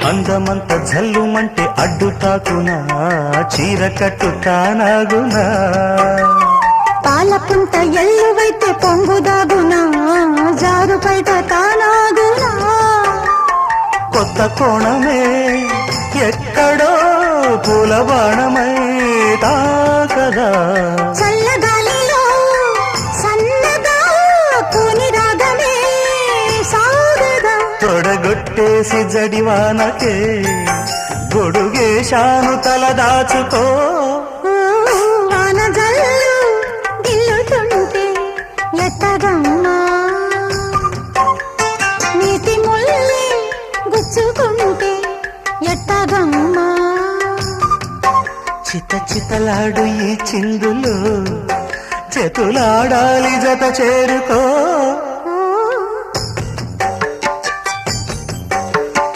అందమంత జల్లుమంటే అడ్డు తాకునా చీర కట్టు తానాగునా పాలపుంట ఎల్లువైతే పొంగుదాగునా జారు బయట తానాగునా కొత్త కోణమే ఎక్కడో పూల బాణమై తాకదా చల్లగాలిలో సన్నగా కూని రాగమే సాగదా తొడగొట్టేసి జడివానకే గొడుగేశాను తల దాచుకో వాన జల్లు గిల్లుతుంటే ఎత్తగమ్మా నీటి ముల్లి గుచ్చుకుంటే ఎత్తగమ్మా చిత చితలాడు ఈ చిందులు చేతులాడాలి జత చేరుకో